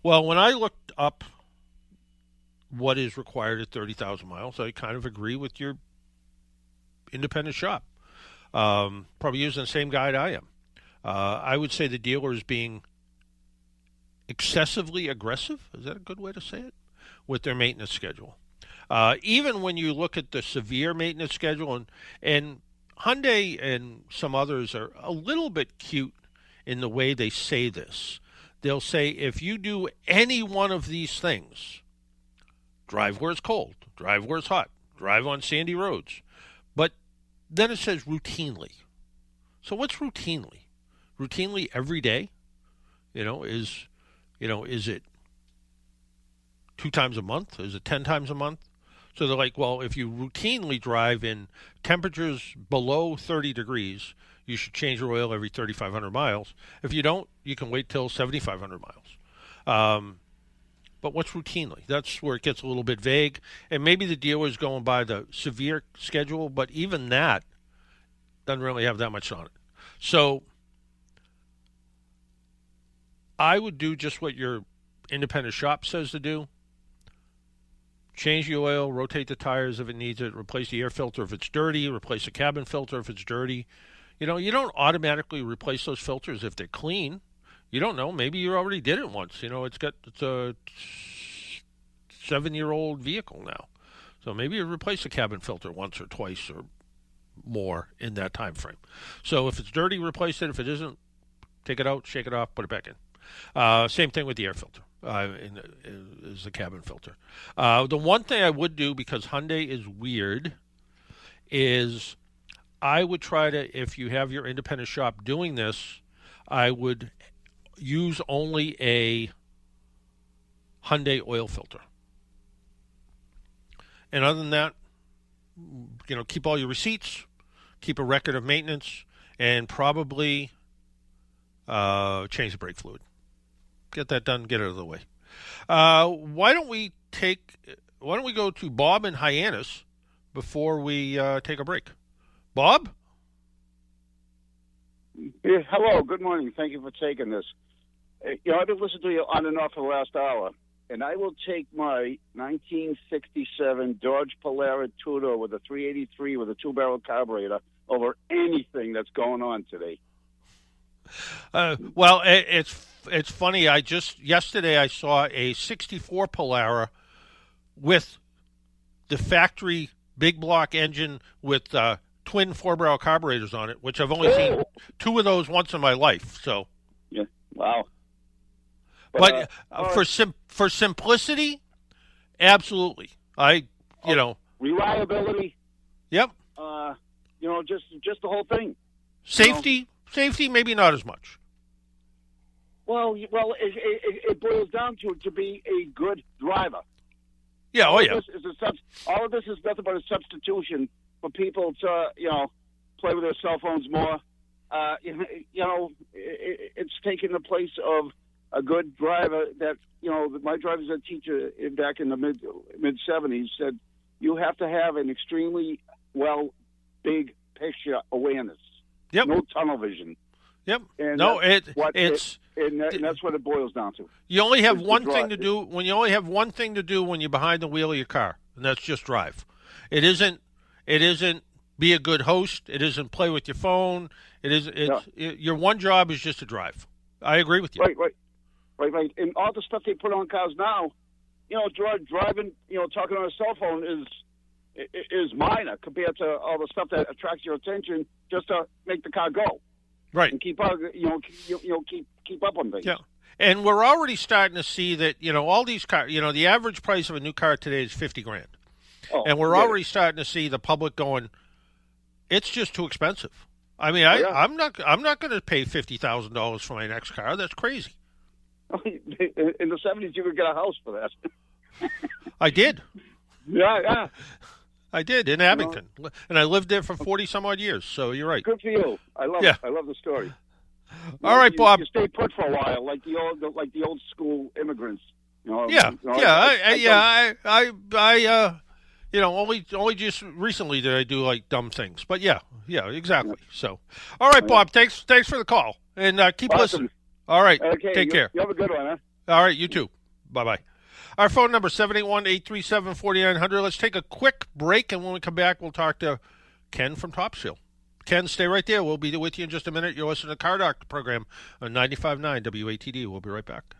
S2: Well, when I looked up what is required at 30,000 miles, I kind of agree with your independent shop. Probably using the same guide I am. I would say the dealer is being excessively aggressive. Is that a good way to say it? With their maintenance schedule. Even when you look at the severe maintenance schedule, and Hyundai and some others are a little bit cute in the way they say this. They'll say, if you do any one of these things, drive where it's cold, drive where it's hot, drive on sandy roads. But then it says routinely. So what's routinely? Routinely every day? Is it 2 times a month? Is it 10 times a month? So they're like, well, if you routinely drive in temperatures below 30 degrees, you should change your oil every 3,500 miles. If you don't, you can wait till 7,500 miles. But what's routinely? That's where it gets a little bit vague. And maybe the dealer is going by the severe schedule, but even that doesn't really have that much on it. So I would do just what your independent shop says to do. Change the oil, rotate the tires if it needs it, replace the air filter if it's dirty, replace the cabin filter if it's dirty. You don't automatically replace those filters if they're clean. You don't know. Maybe you already did it once. It's a 7-year-old vehicle now. So maybe you replace the cabin filter once or twice or more in that time frame. So if it's dirty, replace it. If it isn't, take it out, shake it off, put it back in. Same thing with the air filter. Is the cabin filter. The one thing I would do, because Hyundai is weird, is I would try to, if you have your independent shop doing this, I would use only a Hyundai oil filter. And other than that, keep all your receipts, keep a record of maintenance, and probably change the brake fluid. Get that done, get it out of the way. Why don't we go to Bob in Hyannis before we take a break? Bob?
S6: Yeah, hello, good morning. Thank you for taking this. I've been listening to you on and off for the last hour, and I will take my 1967 Dodge Polara two-door with a 383 with a two-barrel carburetor over anything that's going on today.
S2: Well, it's funny. Yesterday I saw a 64 Polara with the factory big block engine with twin 4-barrel carburetors on it, which I've only seen 2 of those once in my life. So,
S6: yeah, wow.
S2: But for simplicity, absolutely.
S6: Reliability.
S2: Yep.
S6: Just the whole thing.
S2: Safety, maybe not as much.
S6: Well, it boils down to be a good driver.
S2: Yeah,
S6: all of this is nothing but a substitution for people to, play with their cell phones more. It's taken the place of a good driver that, my driver's ed teacher back in the mid-70s said, you have to have an extremely big picture awareness.
S2: Yep.
S6: No tunnel vision.
S2: Yep.
S6: And
S2: that's
S6: what it boils down to.
S2: You only have one thing to do when you only have one thing to do when you're behind the wheel of your car, and that's just drive. It isn't be a good host. It isn't play with your phone. Your one job is just to drive. I agree with you.
S6: Right. And all the stuff they put on cars now, driving, talking on a cell phone is minor compared to all the stuff that attracts your attention just to make the car go.
S2: Right.
S6: And keep up, keep up on things.
S2: Yeah. And we're already starting to see that, all these cars, the average price of a new car today is $50,000.
S6: Oh,
S2: and we're already starting to see the public going, it's just too expensive. I mean, I'm not going to pay $50,000 for my next car. That's crazy.
S6: In the 70s, you could get a house for that.
S2: I did.
S6: Yeah.
S2: I did in Abington, and I lived there for 40-some-odd years. So you're right.
S6: Good for you. I love it. I love the story.
S2: All right, Bob.
S6: You stay put for a while, like the old school immigrants.
S2: Only just recently did I do like dumb things, but yeah, exactly. So, all right, Bob. Thanks for the call, and keep listening. All right,
S6: okay,
S2: take care.
S6: You have a good one, huh?
S2: All right, you too. Bye-bye. Our phone number, 781-837-4900. Let's take a quick break, and when we come back, we'll talk to Ken from Topsfield. Ken, stay right there. We'll be with you in just a minute. You're listening to the Car Doctor program on 95.9 WATD. We'll be right back.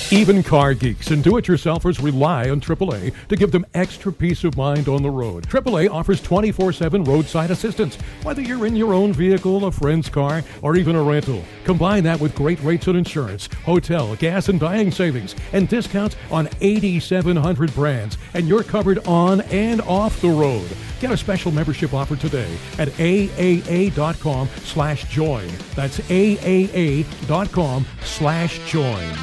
S1: Even car geeks and do-it-yourselfers rely on AAA to give them extra peace of mind on the road. AAA offers 24/7 roadside assistance, whether you're in your own vehicle, a friend's car, or even a rental. Combine that with great rates on insurance, hotel, gas, and dining savings, and discounts on 8,700 brands, and you're covered on and off the road. Get a special membership offer today at AAA.com/join. That's AAA.com/join.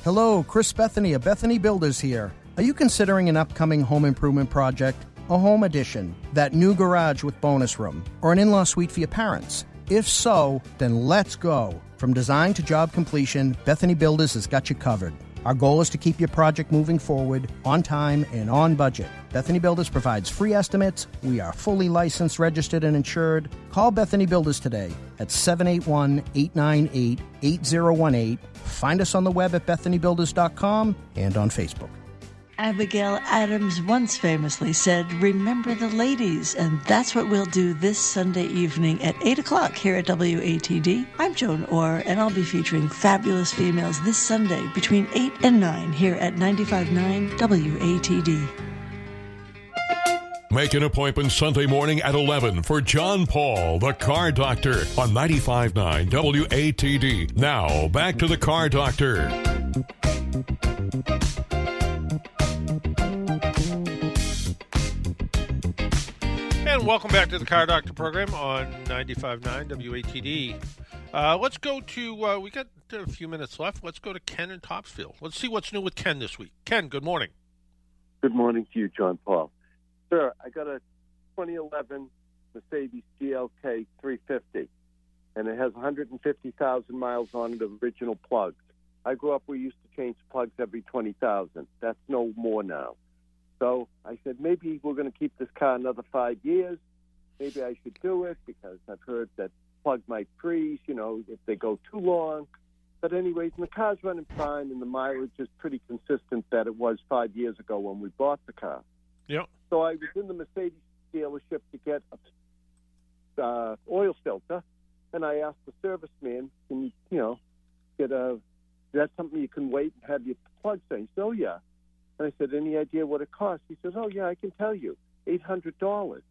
S7: Hello, Chris Bethany of Bethany Builders here. Are you considering an upcoming home improvement project? A home addition, that new garage with bonus room, or an in-law suite for your parents? If so, then let's go. From design to job completion, Bethany Builders has got you covered. Our goal is to keep your project moving forward, on time, and on budget. Bethany Builders provides free estimates. We are fully licensed, registered, and insured. Call Bethany Builders today at 781-898-8018. Find us on the web at bethanybuilders.com and on Facebook.
S8: Abigail Adams once famously said, "Remember the ladies," and that's what we'll do this Sunday evening at 8 o'clock here at WATD. I'm Joan Orr, and I'll be featuring fabulous females this Sunday between 8 and 9 here at 95.9 WATD.
S1: Make an appointment Sunday morning at 11 for John Paul, the Car Doctor, on 95.9 WATD. Now, back to the Car Doctor.
S2: And welcome back to the Car Doctor program on 95.9 WATD. Let's go to, we got a few minutes left. Let's go to Ken in Topsfield. Let's see what's new with Ken this week. Ken, good morning.
S9: Good morning to you, John Paul. Sir, I got a 2011 Mercedes GLK 350, and it has 150,000 miles on it of original plugs. I grew up, we used to change plugs every 20,000. That's no more now. So I said, maybe we're going to keep this car another 5 years. Maybe I should do it because I've heard that plug might freeze, if they go too long. But anyways, the car's running fine, and the mileage is pretty consistent that it was 5 years ago when we bought the car.
S2: Yeah.
S9: So I was in the Mercedes dealership to get a oil filter, and I asked the serviceman, "Can you, get a? Is that something you can wait and have your plug changed?" "Oh yeah." And I said, "Any idea what it costs?" He says, "Oh yeah, I can tell you, $800."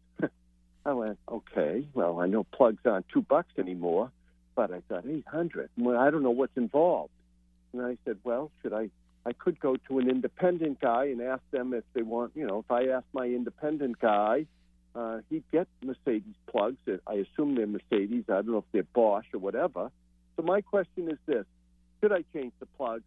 S9: I went, "Okay, well I know plugs aren't $2 anymore, but I thought $800. Well, I don't know what's involved." And I said, "Well, I could go to an independent guy and ask them if they want, if I ask my independent guy, he'd get Mercedes plugs. I assume they're Mercedes. I don't know if they're Bosch or whatever." So my question is this: should I change the plugs?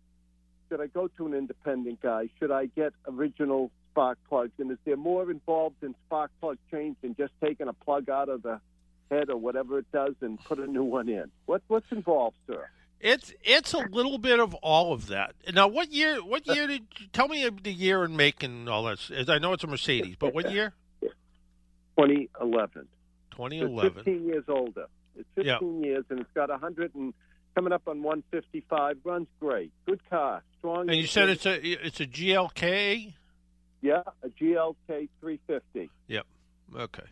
S9: Should I go to an independent guy? Should I get original spark plugs? And is there more involved in spark plug change than just taking a plug out of the head or whatever it does and put a new one in? What's involved, sir?
S2: It's a little bit of all of that. Now, what year did you tell me the year and make and all that? I know it's a Mercedes, but what year?
S9: 2011.
S2: 2011.
S9: It's 15 years older. It's 15 years, and it's got 100 and coming up on 155. Runs great. Good car. Strong.
S2: And you said it's a GLK?
S9: Yeah, a GLK 350.
S2: Yep. Okay.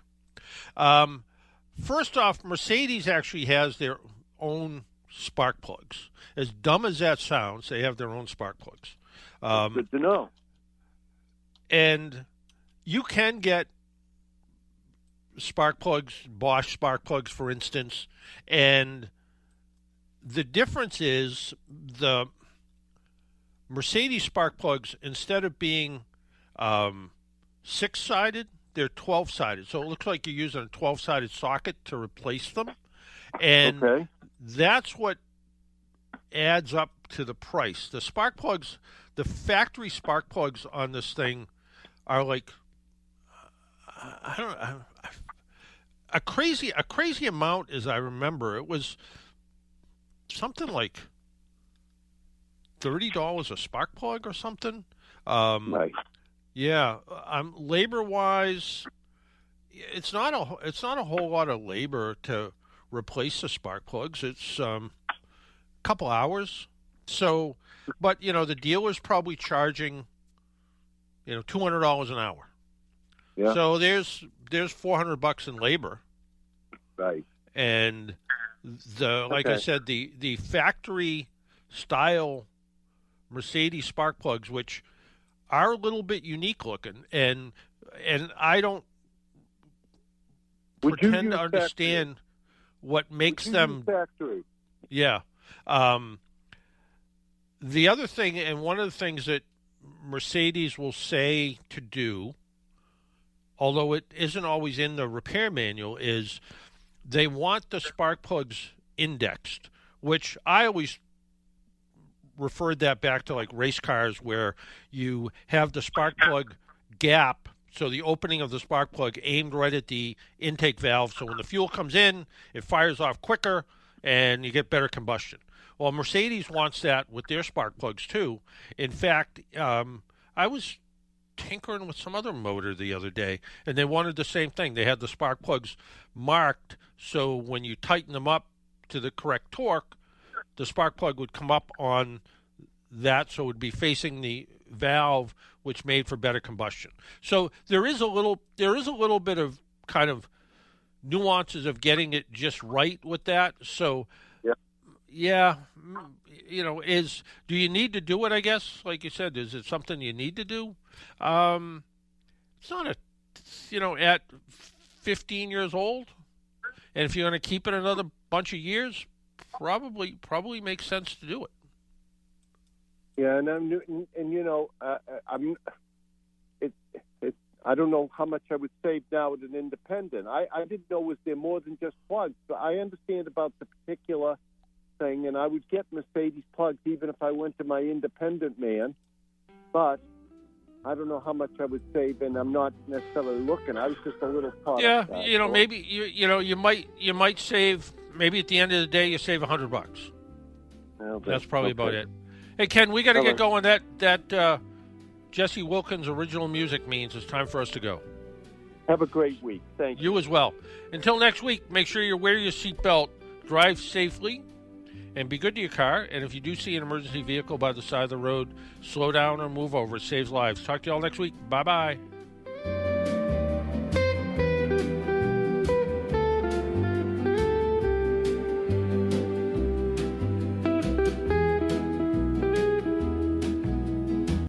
S2: First off, Mercedes actually has their own spark plugs. As dumb as that sounds, they have their own spark plugs.
S9: Good to know.
S2: And you can get spark plugs, Bosch spark plugs, for instance, and the difference is the Mercedes spark plugs, instead of being 6-sided, they're 12-sided. So it looks like you're using a 12-sided socket to replace them. And that's what adds up to the price. The spark plugs, the factory spark plugs on this thing are like, a crazy amount, as I remember. It was something like $30 a spark plug or something.
S9: Right.
S2: Yeah. Labor-wise, it's not a whole lot of labor to replace the spark plugs. It's a couple hours. So, but the dealer's probably charging $200 an hour.
S9: Yeah.
S2: So there's $400 in labor.
S9: Right.
S2: And I said, the factory style Mercedes spark plugs, which are a little bit unique looking, and I don't pretend to understand what makes them
S9: factory.
S2: Yeah. The other thing, and one of the things that Mercedes will say to do, although it isn't always in the repair manual, is they want the spark plugs indexed, which I always referred that back to like race cars, where you have the spark plug gap So the opening of the spark plug aimed right at the intake valve. So when the fuel comes in, it fires off quicker and you get better combustion. Well, Mercedes wants that with their spark plugs too. In fact, I was tinkering with some other motor the other day, and they wanted the same thing. They had the spark plugs marked, so when you tighten them up to the correct torque, the spark plug would come up on that, so it would be facing the valve, which made for better combustion. So there is a little bit of kind of nuances of getting it just right with that. So yeah, do you need to do it? I guess, like you said, is it something you need to do? It's not at 15 years old, and if you're going to keep it another bunch of years, probably makes sense to do it.
S9: Yeah, I don't know how much I would save now with an independent. I didn't know was there more than just plugs. But I understand about the particular thing, and I would get Mercedes plugs even if I went to my independent man. But I don't know how much I would save, and I'm not necessarily looking. I was just a little caught.
S2: Yeah, maybe you might save. Maybe at the end of the day, you save $100.
S9: Well,
S2: that's probably about it. Hey Ken, we got to get going. That Jesse Wilkins original music means it's time for us to go.
S9: Have a great week. Thank you.
S2: You as well. Until next week, make sure you wear your seatbelt, drive safely, and be good to your car. And if you do see an emergency vehicle by the side of the road, slow down or move over. It saves lives. Talk to you all next week. Bye-bye.